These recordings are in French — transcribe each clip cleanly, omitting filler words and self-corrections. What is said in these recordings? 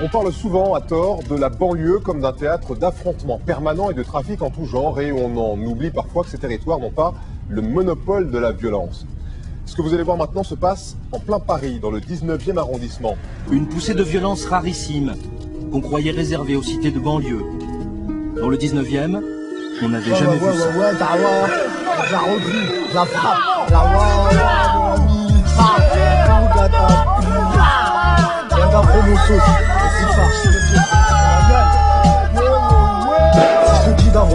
On parle souvent, à tort, de la banlieue comme d'un théâtre d'affrontements permanents et de trafic en tout genre, et on en oublie parfois que ces territoires n'ont pas le monopole de la violence. Ce que vous allez voir maintenant se passe en plein Paris, dans le 19e arrondissement. Une poussée de violence rarissime, qu'on croyait réservée aux cités de banlieue. Dans le 19e, on n'avait jamais vu ça. La reprise, la frappe, la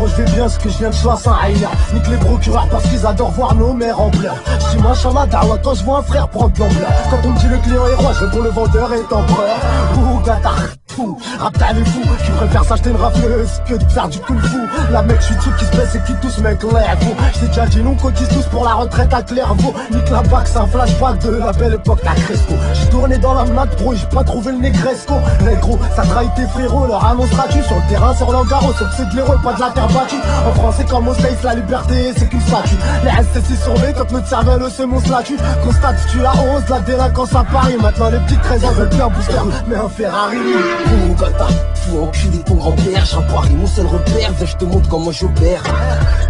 je vais bien ce que je viens de choisir ailleurs. Nique les procureurs parce qu'ils adorent voir nos mères en pleurs. Je dis machallah dawa quand je vois un frère prendre l'ampleur. Quand on me dit le client est roi, je réponds le vendeur est empereur. Ouh gata, fou, rap t'as les fous. Qui préfère s'acheter une rafleuse que de faire du kung fu. La mec je suis tout qui se baisse et qui tous mec l'air. J't'ai déjà dit non cotise tous pour la retraite à Clairvaux. Nique la bac c'est un flashback de la belle époque la Crespo. J'ai tourné dans la mat bro, j'ai pas trouvé le négresco. Négro, ça trahit tes frérots, leur annoncera-tu sur le terrain, sur l'angaro, sauf que c'est de l'héros, pas de la terre battue. En français comme au States, la liberté c'est qu'une statue. Les STC surveillent quand notre cervelle c'est mon statut. Constate tu la 11, la délinquance à Paris. Maintenant les petites 13 ans veulent plus un booster mais un Ferrari. Mon gata, fou enculé ton grand-père. J'ai un Paris, mon seul repère, viens je te montre comment j'opère.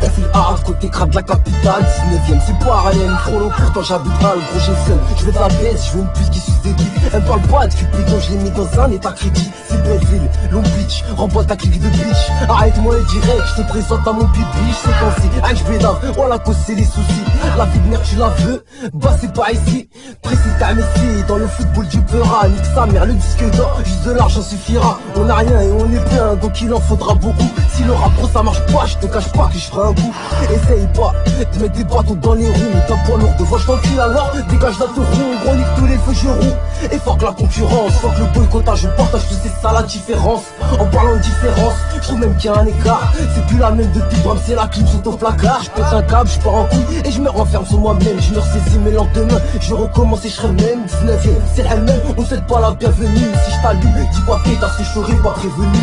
On fait hard côté crade de la capitale. 19ème c'est parallèle, trop long pourtant j'habite à le gros j'ai seul. Je veux de la baisse, je veux une puce qui suce des billes. Elle parle pas de Cupidon, je l'ai mis dans un état critique. C'est Belleville, Long Beach, renvoie ta clique de bitch. Arrête-moi et direct, je te présente à mon pipi. Je sais penser, ah je vais là, oh la cause c'est les soucis. La vie de merde tu la veux, bah c'est pas ici. Précis ta messie, dans le football du peura. Nique sa mère, le disque d'or, juste de l'argent suffira. On a rien et on est bien, donc il en faudra beaucoup. Si le rap pro ça marche pas, je te cache pas que je ferai un coup. Essaye pas de mettre des bâtons dans les roues. T'as poids lourd devant, je t'encule alors. Dégage d'un rond, gros nique tous les feux je roule. Et fuck la concurrence, fuck le boycottage, je partage tous c'est ça la différence. En parlant de différence, je trouve même qu'il y a un écart. C'est plus la même depuis Bram, c'est la clim sous ton placard. Je pète un câble, je pars en couille et je me renferme sur moi-même. Je me ressaisis mes lendemains, je recommence et je serai même 19ème, c'est le même, on souhaite pas la bienvenue. Si je t'allume, dis pas pétasse que je serai pas prévenu.